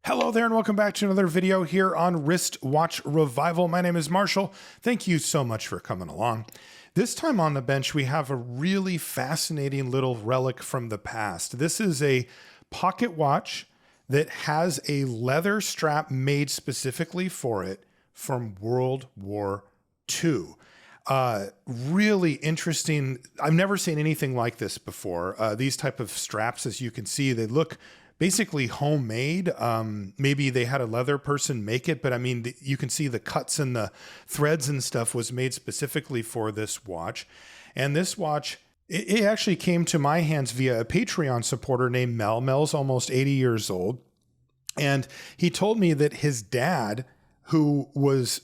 Hello there and welcome back to another video here on Wristwatch Revival. My name is Marshall. Thank you so much for coming along. This time on the bench, we have a really fascinating little relic from the past. This is a pocket watch that has a leather strap made specifically for it from World War II. Really interesting. I've never seen anything like this before. These type of straps, as you can see, they look basically homemade. Maybe they had a leather person make it, but I mean, you can see the cuts and the threads and stuff was made specifically for this watch. And this watch, it actually came to my hands via a Patreon supporter named Mel. Mel's almost 80 years old. And he told me that his dad, who was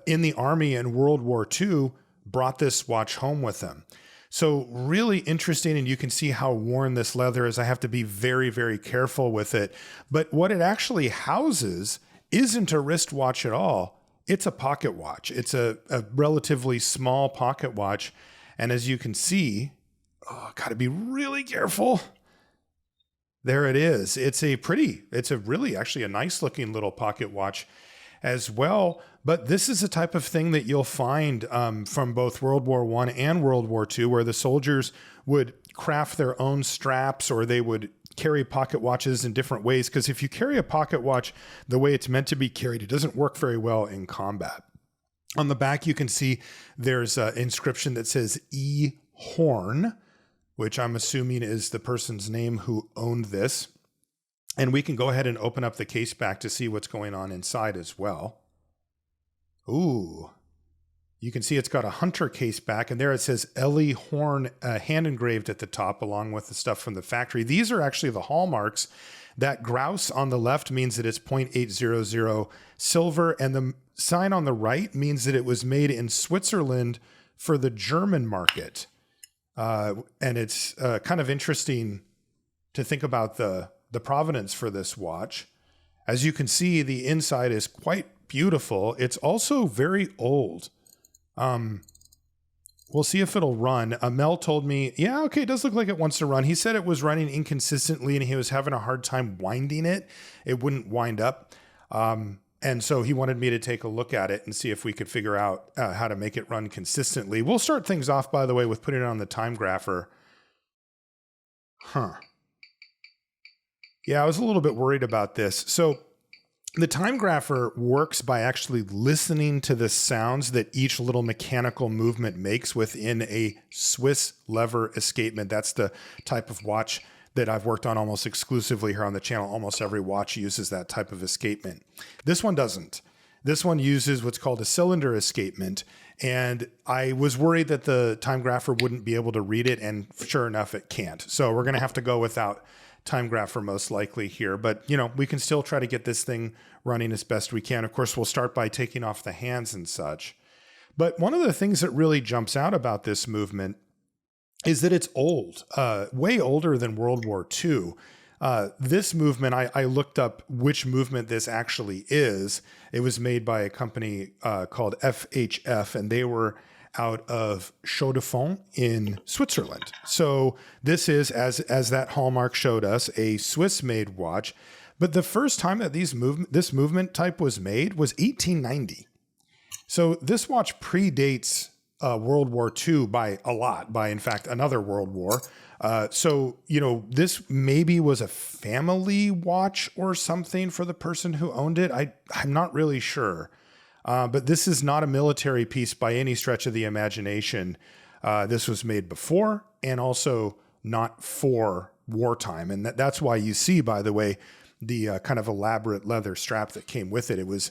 in the Army in World War II, brought this watch home with him. So really interesting, and you can see how worn this leather is. I have to be very, very careful with it. But what it actually houses isn't a wristwatch at all. It's a pocket watch. It's a relatively small pocket watch. And as you can see, got to be really careful. There it is. It's a really actually a nice looking little pocket watch as well. But this is a type of thing that you'll find from both World War I and World War II, where the soldiers would craft their own straps, or they would carry pocket watches in different ways. Because if you carry a pocket watch the way it's meant to be carried, it doesn't work very well in combat. On the back, you can see there's an inscription that says E. Horn, which I'm assuming is the person's name who owned this. And we can go ahead and open up the case back to see what's going on inside as well. Ooh, you can see it's got a hunter case back, and there it says Ellie Horn hand engraved at the top, along with the stuff from the factory. These are actually the hallmarks. That grouse on the left means that it's 0.800 silver, and the sign on the right means that it was made in Switzerland for the German market. And it's kind of interesting to think about the provenance for this watch. As you can see, the inside is quite beautiful. It's also very old. We'll see if it'll run. Mel told me, yeah, okay, it does look like it wants to run. He said it was running inconsistently and he was having a hard time winding it. It wouldn't wind up. And so he wanted me to take a look at it and see if we could figure out how to make it run consistently. We'll start things off, by the way, with putting it on the time grapher. Yeah, I was a little bit worried about this. So the time grapher works by actually listening to the sounds that each little mechanical movement makes within a Swiss lever escapement. That's the type of watch that I've worked on almost exclusively here on the channel. Almost every watch uses that type of escapement. This one doesn't. This one uses what's called a cylinder escapement. And I was worried that the time grapher wouldn't be able to read it. And sure enough, it can't. So we're going to have to go without time grapher most likely here, but we can still try to get this thing running as best we can. Of course, we'll start by taking off the hands and such. But one of the things that really jumps out about this movement is that it's old, way older than World War II. This movement, I looked up which movement this actually is. It was made by a company called FHF, and they were out of Chaux-de-Fonds in Switzerland. So this is, as that hallmark showed us, a Swiss-made watch. But the first time that this movement type was made was 1890. So this watch predates World War II by a lot, by in fact another World War. So this maybe was a family watch or something for the person who owned it. I'm not really sure. But this is not a military piece by any stretch of the imagination. This was made before and also not for wartime. And that's why you see, by the way, the kind of elaborate leather strap that came with it. It was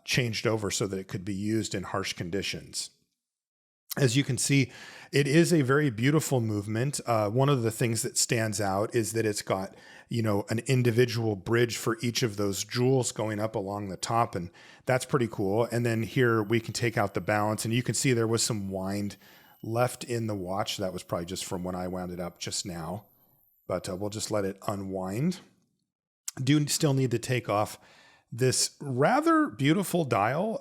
changed over so that it could be used in harsh conditions. As you can see, it is a very beautiful movement. One of the things that stands out is that it's got, an individual bridge for each of those jewels going up along the top. And that's pretty cool. And then here we can take out the balance, and you can see there was some wind left in the watch. That was probably just from when I wound it up just now, but we'll just let it unwind. Do still need to take off this rather beautiful dial.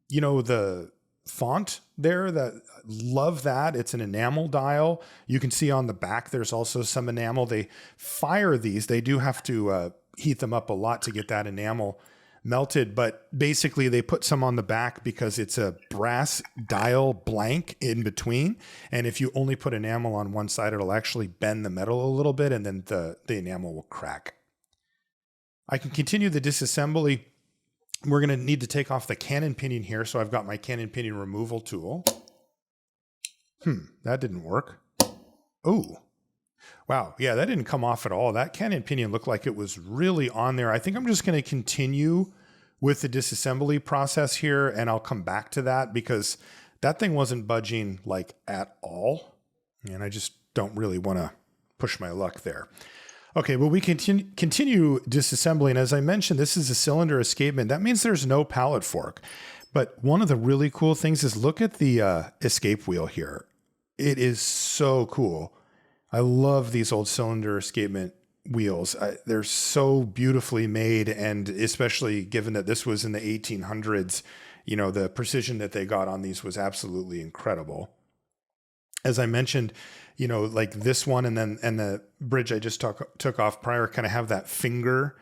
The font there, love that. It's an enamel dial. You can see on the back there's also some enamel. They fire these. They do have to heat them up a lot to get that enamel melted, but basically they put some on the back because it's a brass dial blank in between. And if you only put enamel on one side, it'll actually bend the metal a little bit and then the enamel will crack. I can continue the disassembly. We're going to need to take off the cannon pinion here. So I've got my cannon pinion removal tool. That didn't work. Oh, wow. Yeah, that didn't come off at all. That cannon pinion looked like it was really on there. I think I'm just going to continue with the disassembly process here, and I'll come back to that because that thing wasn't budging like at all. And I just don't really want to push my luck there. Okay, well, we continue disassembling. As I mentioned, this is a cylinder escapement. That means there's no pallet fork. But one of the really cool things is look at the escape wheel here. It is so cool. I love these old cylinder escapement wheels. They're so beautifully made, and especially given that this was in the 1800s, you know, the precision that they got on these was absolutely incredible. As I mentioned, you know, like this one and the bridge I just took off prior kind of have that finger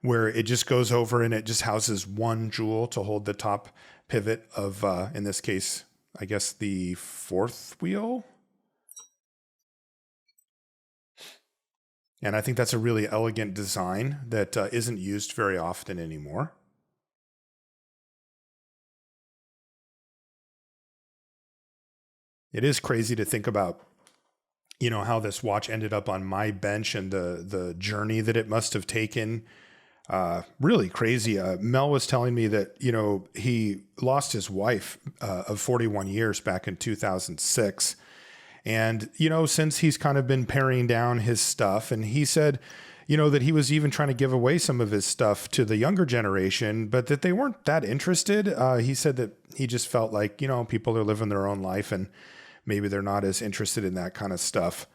where it just goes over and it just houses one jewel to hold the top pivot of, in this case, I guess the fourth wheel. And I think that's a really elegant design that isn't used very often anymore. It is crazy to think about, you know, how this watch ended up on my bench and the journey that it must have taken. Really crazy. Mel was telling me that, you know, he lost his wife of 41 years back in 2006. And, you know, since he's kind of been paring down his stuff, and he said, you know, that he was even trying to give away some of his stuff to the younger generation, but that they weren't that interested. He said that he just felt like, you know, people are living their own life and maybe they're not as interested in that kind of stuff.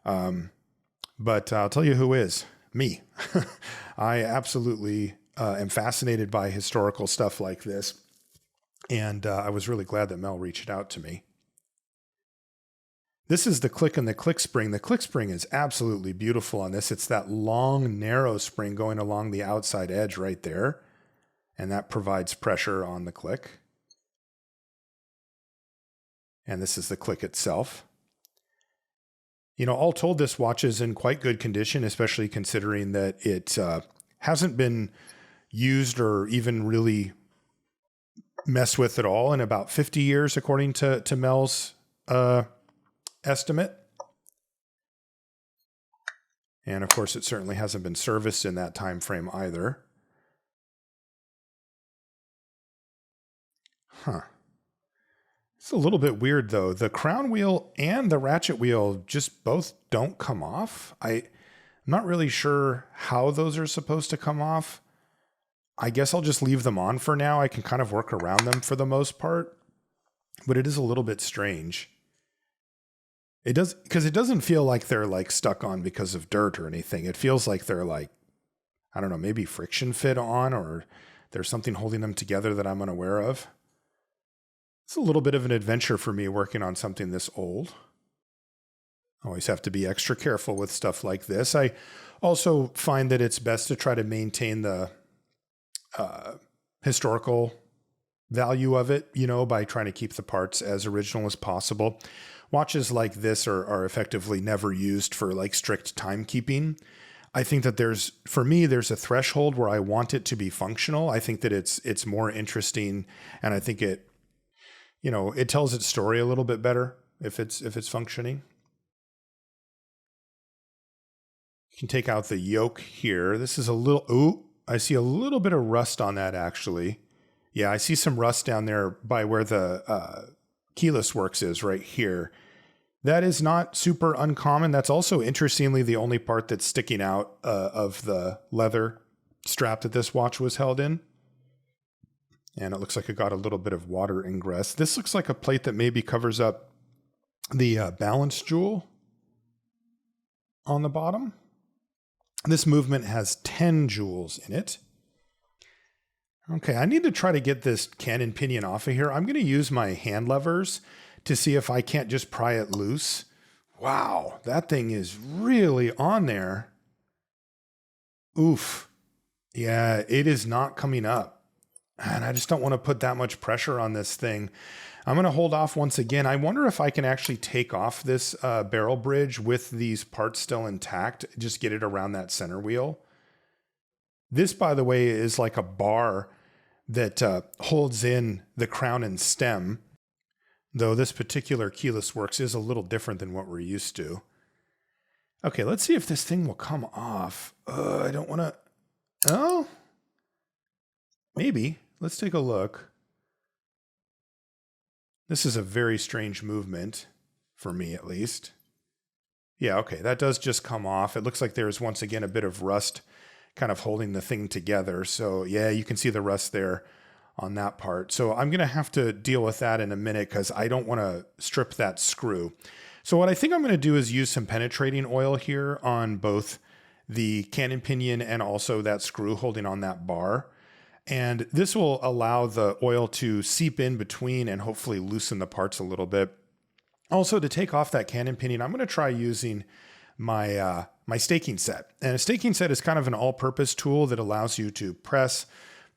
But I'll tell you who is. Me. I absolutely am fascinated by historical stuff like this. And I was really glad that Mel reached out to me. This is the click and the click spring. The click spring is absolutely beautiful on this. It's that long, narrow spring going along the outside edge right there. And that provides pressure on the click. And this is the click itself. You know, all told, this watch is in quite good condition, especially considering that it hasn't been used or even really messed with at all in about 50 years, according to Mel's estimate. And of course, it certainly hasn't been serviced in that time frame either. It's a little bit weird though. The crown wheel and the ratchet wheel just both don't come off. I'm not really sure how those are supposed to come off. I guess I'll just leave them on for now. I can kind of work around them for the most part, but it is a little bit strange. It does, because it doesn't feel like they're like stuck on because of dirt or anything. It feels like they're like, I don't know, maybe friction fit on, or there's something holding them together that I'm unaware of. It's a little bit of an adventure for me working on something this old. Always have to be extra careful with stuff like this. I also find that it's best to try to maintain the historical value of it, you know, by trying to keep the parts as original as possible. Watches like this are effectively never used for like strict timekeeping. I think that for me, there's a threshold where I want it to be functional. I think that it's more interesting, and I think it, you know, it tells its story a little bit better if it's functioning. You can take out the yoke here. This is a little, ooh, I see a little bit of rust on that actually. Yeah, I see some rust down there by where the keyless works is right here. That is not super uncommon. That's also, interestingly, the only part that's sticking out of the leather strap that this watch was held in. And it looks like it got a little bit of water ingress. This looks like a plate that maybe covers up the balance jewel on the bottom. This movement has 10 jewels in it. Okay, I need to try to get this cannon pinion off of here. I'm going to use my hand levers to see if I can't just pry it loose. Wow, that thing is really on there. Oof. Yeah, it is not coming up. And I just don't want to put that much pressure on this thing. I'm going to hold off once again. I wonder if I can actually take off this barrel bridge with these parts still intact, just get it around that center wheel. This, by the way, is like a bar that holds in the crown and stem, though this particular keyless works is a little different than what we're used to. Okay, let's see if this thing will come off. I don't want to... Oh, maybe. Let's take a look. This is a very strange movement, for me at least. Yeah, okay, that does just come off. It looks like there's once again a bit of rust kind of holding the thing together. So yeah, you can see the rust there on that part. So I'm going to have to deal with that in a minute because I don't want to strip that screw. So what I think I'm going to do is use some penetrating oil here on both the cannon pinion and also that screw holding on that bar. And this will allow the oil to seep in between and hopefully loosen the parts a little bit. Also, to take off that cannon pinion, I'm going to try using my my staking set. And a staking set is kind of an all-purpose tool that allows you to press,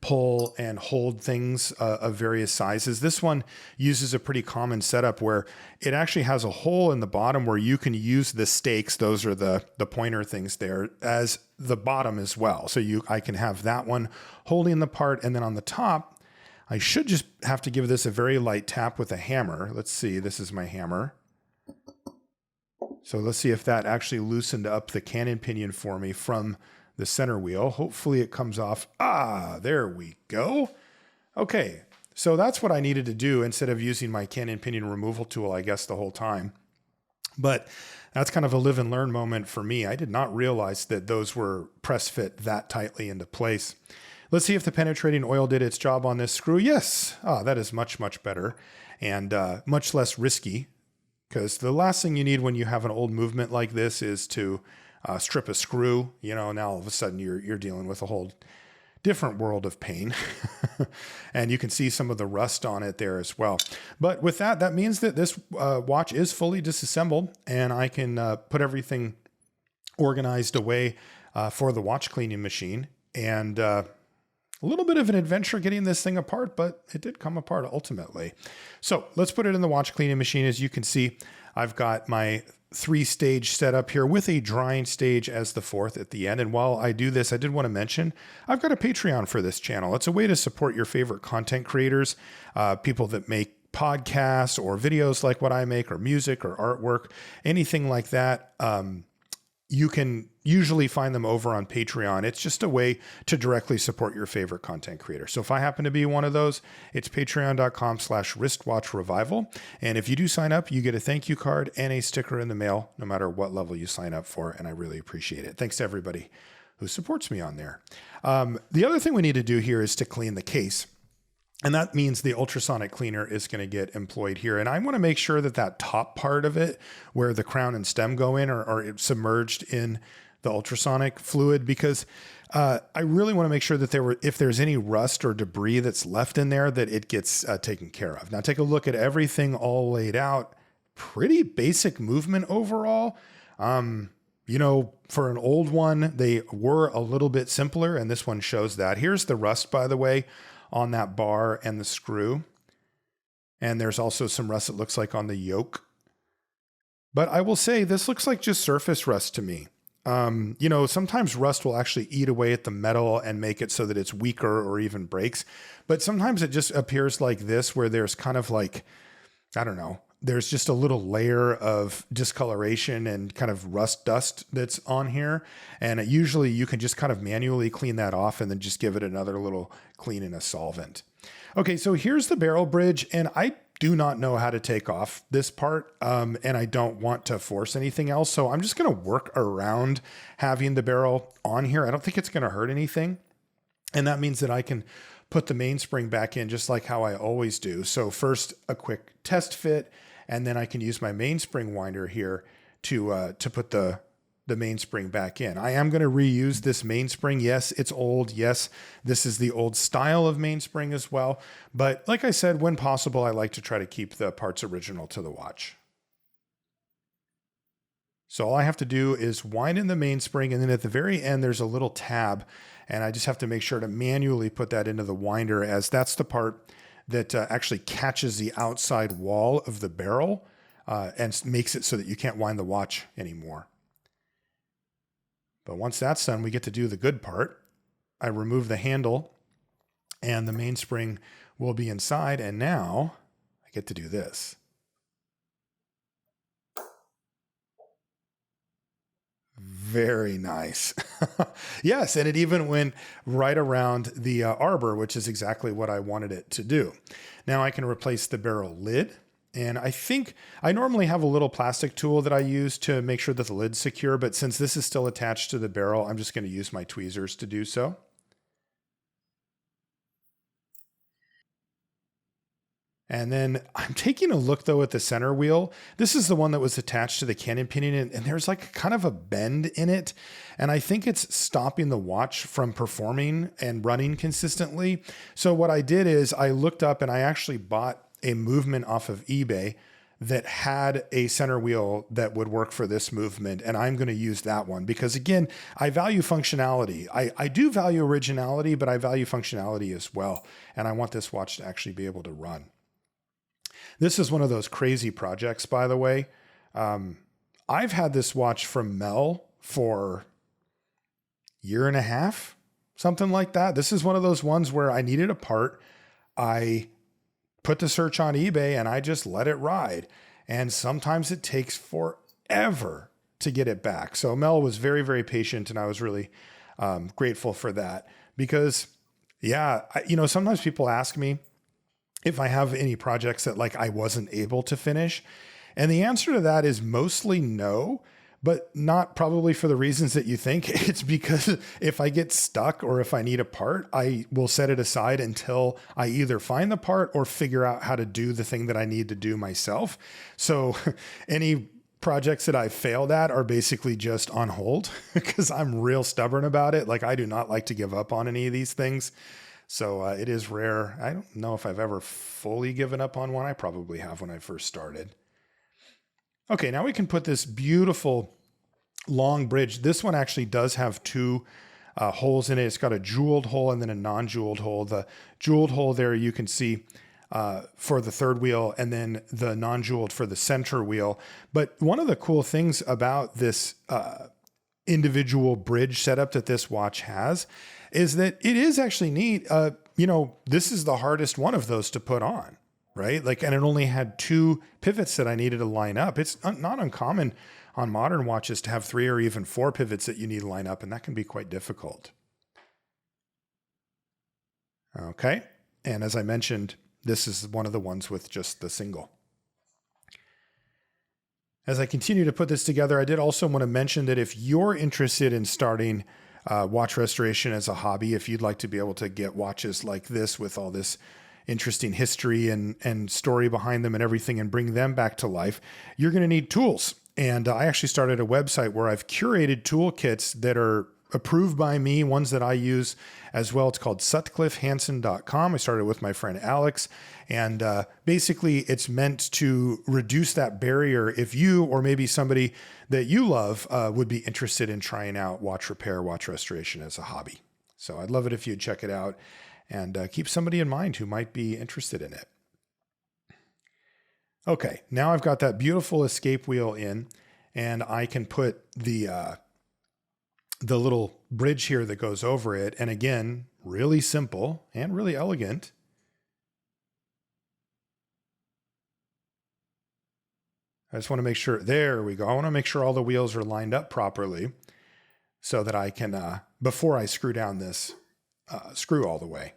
pull, and hold things of various sizes. This one uses a pretty common setup where it actually has a hole in the bottom where you can use the stakes, those are the pointer things there, as the bottom as well. So I can have that one holding the part, and then on the top, I should just have to give this a very light tap with a hammer. Let's see, this is my hammer. So let's see if that actually loosened up the cannon pinion for me from the center wheel. Hopefully it comes off. Ah, there we go. Okay, so that's what I needed to do instead of using my cannon pinion removal tool, I guess, the whole time. But that's kind of a live and learn moment for me. I did not realize that those were press fit that tightly into place. Let's see if the penetrating oil did its job on this screw. Yes, that is much, much better and much less risky, because the last thing you need when you have an old movement like this is to strip a screw. You know, now all of a sudden you're dealing with a whole different world of pain. And you can see some of the rust on it there as well. But with that, that means that this watch is fully disassembled, and I can put everything organized away for the watch cleaning machine. And a little bit of an adventure getting this thing apart, but it did come apart ultimately. So let's put it in the watch cleaning machine. As you can see, I've got my 3-stage setup here with a drying stage as the 4th at the end. And while I do this, I did want to mention, I've got a Patreon for this channel. It's a way to support your favorite content creators, people that make podcasts or videos like what I make, or music or artwork, anything like that. You can usually find them over on Patreon. It's just a way to directly support your favorite content creator. So if I happen to be one of those, it's patreon.com/wristwatchrevival. And if you do sign up, you get a thank you card and a sticker in the mail, no matter what level you sign up for. And I really appreciate it. Thanks to everybody who supports me on there. The other thing we need to do here is to clean the case. And that means the ultrasonic cleaner is going to get employed here. And I want to make sure that that top part of it, where the crown and stem go in, are submerged in the ultrasonic fluid, because I really want to make sure that if there's any rust or debris that's left in there, that it gets taken care of. Now take a look at everything all laid out. Pretty basic movement overall. You know, for an old one, they were a little bit simpler, and this one shows that. Here's the rust, by the way, on that bar and the screw. And there's also some rust, it looks like, on the yoke. But I will say this looks like just surface rust to me. You know, sometimes rust will actually eat away at the metal and make it so that it's weaker or even breaks. But sometimes it just appears like this, where there's kind of like, I don't know, there's just a little layer of discoloration and kind of rust dust that's on here. And usually you can just kind of manually clean that off and then just give it another little clean in a solvent. Okay, so here's the barrel bridge, and I do not know how to take off this part, and I don't want to force anything else. So I'm just going to work around having the barrel on here. I don't think it's going to hurt anything. And that means that I can put the mainspring back in just like how I always do. So first a quick test fit, and then I can use my mainspring winder here to put the mainspring back in. I am going to reuse this mainspring. Yes, it's old. Yes, this is the old style of mainspring as well. But like I said, when possible, I like to try to keep the parts original to the watch. So all I have to do is wind in the mainspring, and then at the very end, there's a little tab. And I just have to make sure to manually put that into the winder, as that's the part that actually catches the outside wall of the barrel and makes it so that you can't wind the watch anymore. But once that's done, we get to do the good part. I remove the handle and the mainspring will be inside. And now I get to do this. Very nice. Yes, and it even went right around the arbor, which is exactly what I wanted it to do. Now I can replace the barrel lid. And I think I normally have a little plastic tool that I use to make sure that the lid's secure, but since this is still attached to the barrel, I'm just going to use my tweezers to do so. And then I'm taking a look though at the center wheel. This is the one that was attached to the cannon pinion, and there's like kind of a bend in it. And I think it's stopping the watch from performing and running consistently. So what I did is I looked up and I actually bought a movement off of eBay that had a center wheel that would work for this movement. And I'm going to use that one because, again, I value functionality. I do value originality, but I value functionality as well. And I want this watch to actually be able to run. This is one of those crazy projects, by the way. I've had this watch from Mel for a year and a half, something like that. This is one of those ones where I needed a part. I put the search on eBay and I just let it ride. And sometimes it takes forever to get it back. So Mel was very, very patient, and I was really grateful for that because, yeah, sometimes people ask me if I have any projects that like I wasn't able to finish. And the answer to that is mostly no, but not probably for the reasons that you think. It's because if I get stuck or if I need a part, I will set it aside until I either find the part or figure out how to do the thing that I need to do myself. So any projects that I failed at are basically just on hold because I'm real stubborn about it. Like I do not like to give up on any of these things. So it is rare. I don't know if I've ever fully given up on one. I probably have when I first started. Okay, now we can put this beautiful long bridge. This one actually does have two holes in it. It's got a jeweled hole and then a non-jeweled hole. The jeweled hole there you can see for the third wheel, and then the non-jeweled for the center wheel. But one of the cool things about this individual bridge setup that this watch has is that it is actually neat. This is the hardest one of those to put on, right? Like, and it only had two pivots that I needed to line up. It's not uncommon on modern watches to have 3 or even 4 pivots that you need to line up, and that can be quite difficult. Okay. And as I mentioned, this is one of the ones with just the single. As I continue to put this together, I did also want to mention that if you're interested in starting watch restoration as a hobby, if you'd like to be able to get watches like this with all this interesting history and story behind them and everything and bring them back to life, you're going to need tools. And I actually started a website where I've curated toolkits that are approved by me, ones that I use as well. It's called sutcliffehansen.com. I started with my friend Alex, and basically it's meant to reduce that barrier if you or maybe somebody that you love would be interested in trying out watch repair, watch restoration as a hobby. So I'd love it if you'd check it out and keep somebody in mind who might be interested in it. Okay, now I've got that beautiful escape wheel in, and I can put the little bridge here that goes over it. And again, really simple and really elegant. I just want to make sure, there we go. I want to make sure all the wheels are lined up properly so that I can, before I screw down this screw all the way.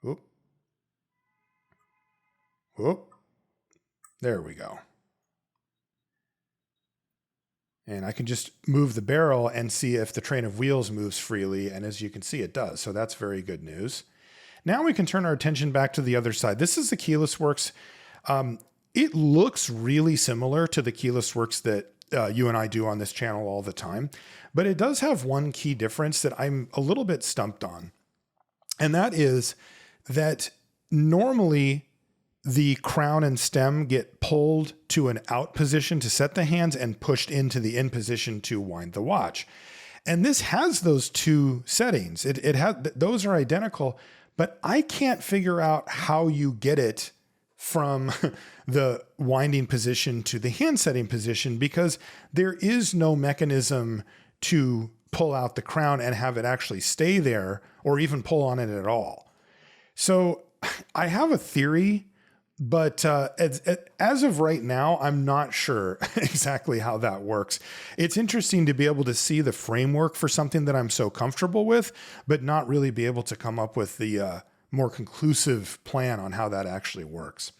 Whoop. Whoop. There we go. And I can just move the barrel and see if the train of wheels moves freely. And as you can see, it does. So that's very good news. Now we can turn our attention back to the other side. This is the keyless works. It looks really similar to the keyless works that you and I do on this channel all the time. But it does have one key difference that I'm a little bit stumped on. And that is that normally the crown and stem get pulled to an out position to set the hands and pushed into the in position to wind the watch. And this has those two settings. It has, those are identical, but I can't figure out how you get it from the winding position to the hand setting position, because there is no mechanism to pull out the crown and have it actually stay there or even pull on it at all. So I have a theory, but as of right now, I'm not sure exactly how that works. It's interesting to be able to see the framework for something that I'm so comfortable with, but not really be able to come up with the more conclusive plan on how that actually works.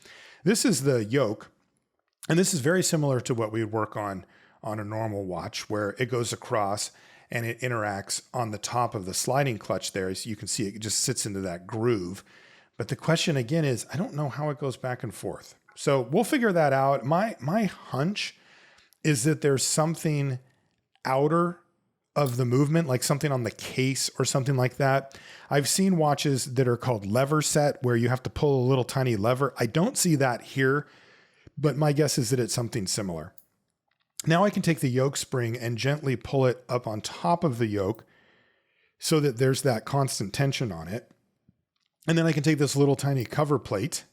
This is the yoke, and this is very similar to what we would work on a normal watch, where it goes across and it interacts on the top of the sliding clutch there. As you can see, it just sits into that groove. But the question again is, I don't know how it goes back and forth. So we'll figure that out. My hunch is that there's something outer of the movement, like something on the case or something like that. I've seen watches that are called lever set, where you have to pull a little tiny lever. I don't see that here, but my guess is that it's something similar. Now I can take the yoke spring and gently pull it up on top of the yoke so that there's that constant tension on it. And then I can take this little tiny cover plate,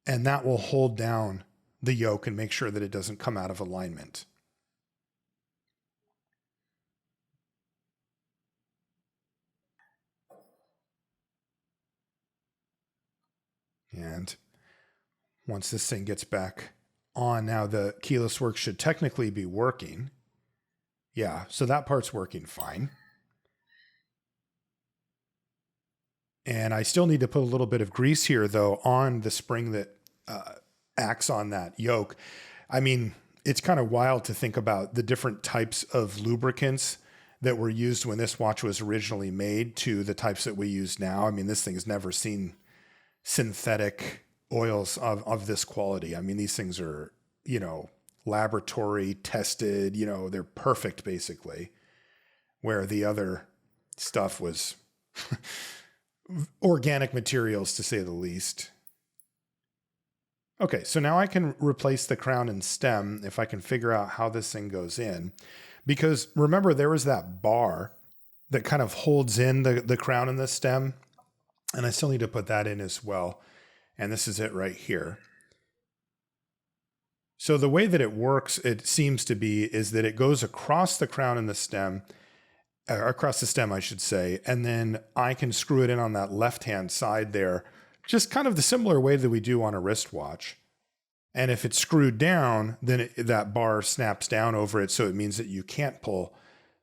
and that will hold down the yoke and make sure that it doesn't come out of alignment. And once this thing gets back on, now the keyless work should technically be working. Yeah, so that part's working fine. And I still need to put a little bit of grease here, though, on the spring that acts on that yoke. I mean, it's kind of wild to think about the different types of lubricants that were used when this watch was originally made to the types that we use now. I mean, this thing's never seen synthetic oils of this quality. I mean, these things are, laboratory tested, they're perfect basically, where the other stuff was organic materials, to say the least. Okay, so now I can replace the crown and stem if I can figure out how this thing goes in. Because remember, there was that bar that kind of holds in the crown and the stem, and I still need to put that in as well. And this is it right here. So the way that it works, it seems to be, is that it goes across the crown and the stem, across the stem, I should say, and then I can screw it in on that left-hand side there, just kind of the similar way that we do on a wristwatch. And if it's screwed down, then that bar snaps down over it, so it means that you can't pull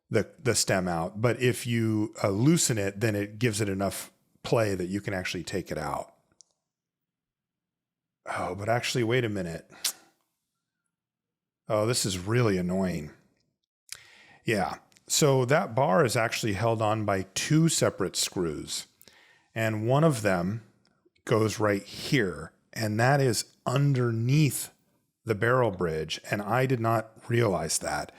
the stem out. But if you loosen it, then it gives it enough play that you can actually take it out. Oh, but actually, wait a minute. Oh, this is really annoying. Yeah, so that bar is actually held on by two separate screws. And one of them goes right here, and that is underneath the barrel bridge. And I did not realize that.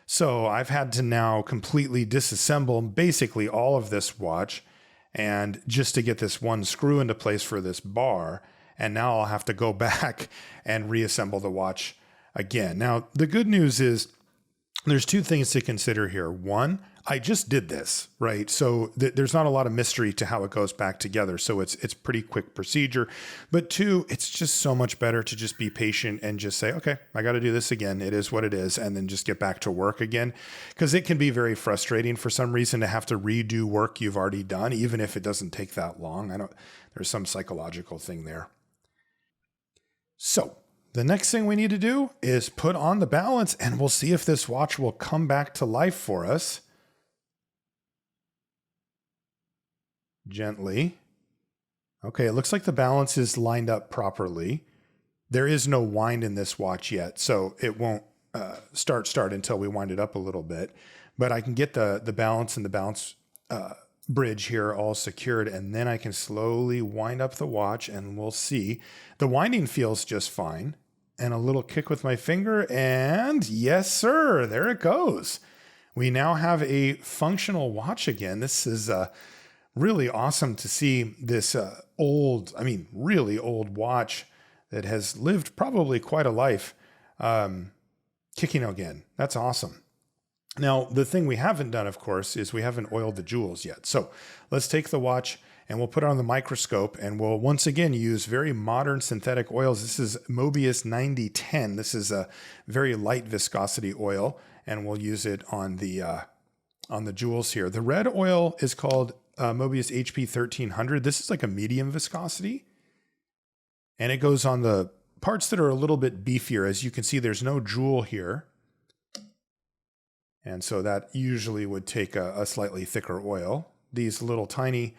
So I've had to now completely disassemble basically all of this watch, and just to get this one screw into place for this bar. And now I'll have to go back and reassemble the watch again. Now, the good news is there's two things to consider here. One, I just did this, right? So there's not a lot of mystery to how it goes back together. So it's pretty quick procedure. But two, it's just so much better to just be patient and just say, okay, I got to do this again. It is what it is. And then just get back to work again. Because it can be very frustrating for some reason to have to redo work you've already done, even if it doesn't take that long. There's some psychological thing there. So the next thing we need to do is put on the balance, and we'll see if this watch will come back to life for us. Gently. Okay, it looks like the balance is lined up properly. There is no wind in this watch yet, so it won't start until we wind it up a little bit. But I can get the balance and the balance bridge here all secured, and then I can slowly wind up the watch, and we'll see. The winding feels just fine. And a little kick with my finger, and yes, sir, there it goes. We now have a functional watch again. This is really awesome to see this really old watch that has lived probably quite a life kicking again. That's awesome. Now, the thing we haven't done, of course, is we haven't oiled the jewels yet. So let's take the watch and we'll put it on the microscope, and we'll once again use very modern synthetic oils. This is Mobius 9010. This is a very light viscosity oil, and we'll use it on the jewels here. The red oil is called Mobius HP 1300. This is like a medium viscosity, and it goes on the parts that are a little bit beefier. As you can see, there's no jewel here. And so that usually would take a slightly thicker oil. These little tiny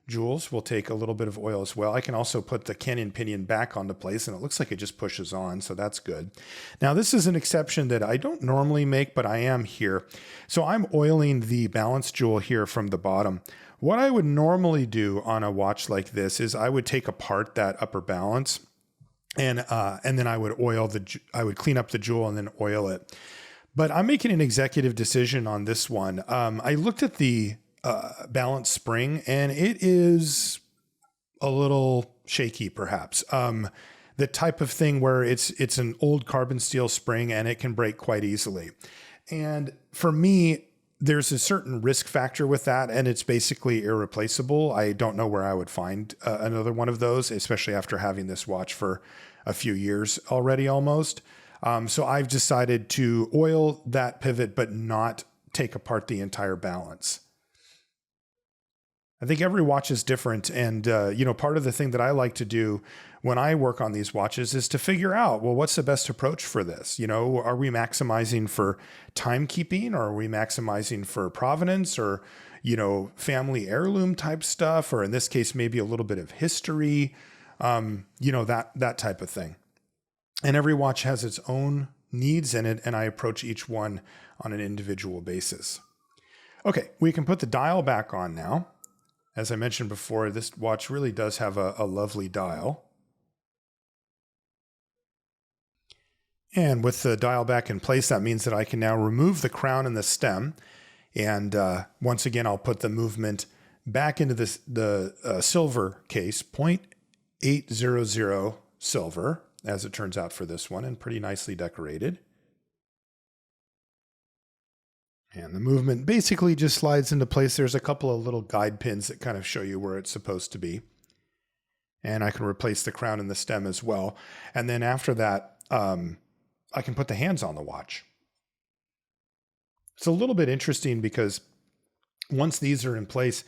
jewels will take a little bit of oil as well. I can also put the cannon pinion back onto place, and it looks like it just pushes on, so that's good. Now, this is an exception that I don't normally make, but I am here. So I'm oiling the balance jewel here from the bottom. What I would normally do on a watch like this is I would take apart that upper balance, and then I would clean up the jewel and then oil it. But I'm making an executive decision on this one. I looked at the balance spring, and it is a little shaky, perhaps. The type of thing where it's an old carbon steel spring and it can break quite easily. And for me, there's a certain risk factor with that, and it's basically irreplaceable. I don't know where I would find another one of those, especially after having this watch for a few years already almost. So I've decided to oil that pivot, but not take apart the entire balance. I think every watch is different. And, part of the thing that I like to do when I work on these watches is to figure out, well, what's the best approach for this? Are we maximizing for timekeeping, or are we maximizing for provenance, or, family heirloom type stuff, or in this case, maybe a little bit of history, that type of thing. And every watch has its own needs in it, and I approach each one on an individual basis. Okay, we can put the dial back on now. As I mentioned before, this watch really does have a lovely dial. And with the dial back in place, that means that I can now remove the crown and the stem. And once again, I'll put the movement back into the silver case, 0.800 silver, as it turns out for this one, and pretty nicely decorated. And the movement basically just slides into place. There's a couple of little guide pins that kind of show you where it's supposed to be. And I can replace the crown and the stem as well. And then after that, I can put the hands on the watch. It's a little bit interesting because once these are in place,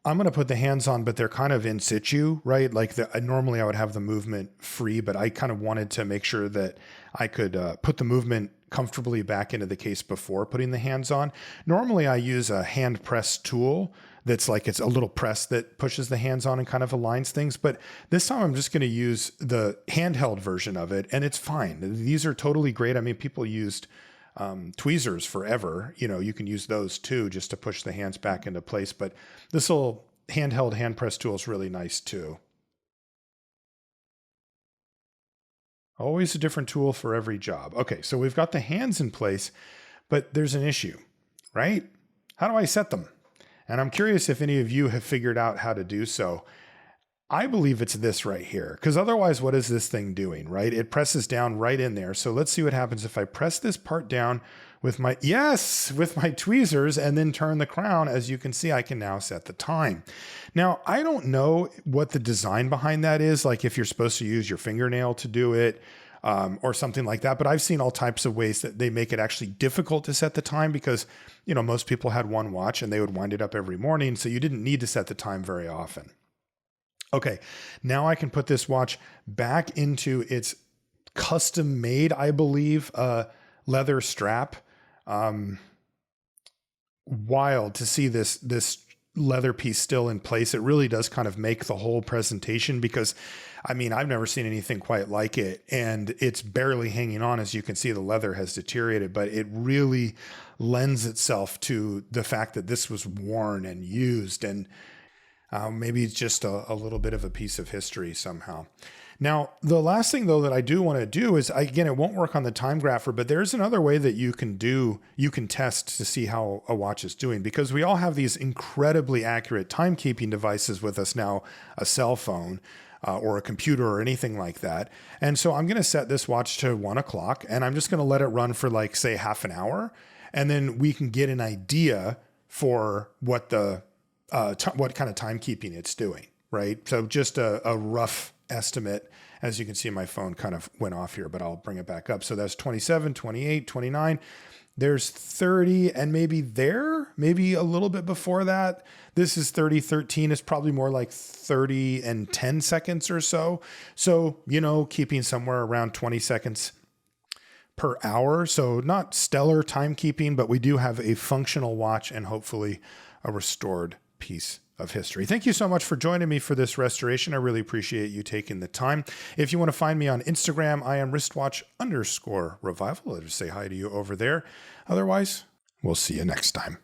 I'm going to put the hands on, but they're kind of in situ, right? Like normally I would have the movement free, but I kind of wanted to make sure that I could put the movement comfortably back into the case before putting the hands on. Normally I use a hand press tool that's like, it's a little press that pushes the hands on and kind of aligns things. But this time I'm just going to use the handheld version of it, and it's fine. These are totally great. I mean, people used tweezers forever. You can use those too, just to push the hands back into place. But this little handheld hand press tool is really nice too. Always a different tool for every job. Okay, so we've got the hands in place, but there's an issue, right? How do I set them? And I'm curious if any of you have figured out how to do so. I believe it's this right here, because otherwise, what is this thing doing, right? It presses down right in there. So let's see what happens if I press this part down with my tweezers and then turn the crown. As you can see, I can now set the time. Now, I don't know what the design behind that is, like if you're supposed to use your fingernail to do it, or something like that. But I've seen all types of ways that they make it actually difficult to set the time because, most people had one watch and they would wind it up every morning. So you didn't need to set the time very often. Okay, now I can put this watch back into its custom made, I believe, leather strap. Wild to see this leather piece still in place. It really does kind of make the whole presentation, because I've never seen anything quite like it, and it's barely hanging on. As you can see, the leather has deteriorated, but it really lends itself to the fact that this was worn and used, and maybe it's just a little bit of a piece of history somehow. Now, the last thing though that I do want to do is, again, it won't work on the time grapher, but there's another way that you can test to see how a watch is doing, because we all have these incredibly accurate timekeeping devices with us now, a cell phone or a computer or anything like that. And so I'm going to set this watch to 1 o'clock, and I'm just going to let it run for, like, say, half an hour. and then we can get an idea for what the what kind of timekeeping it's doing, right? So just a rough estimate. As you can see, my phone kind of went off here, but I'll bring it back up. So that's 27, 28, 29. There's 30, and maybe a little bit before that. This is 30, 13. It's probably more like 30 and 10 seconds or so. So, keeping somewhere around 20 seconds per hour. So not stellar timekeeping, but we do have a functional watch and hopefully a restored piece of history. Thank you so much for joining me for this restoration. I really appreciate you taking the time. If you want to find me on Instagram, I am wristwatch_revival. I'll just say hi to you over there. Otherwise, we'll see you next time.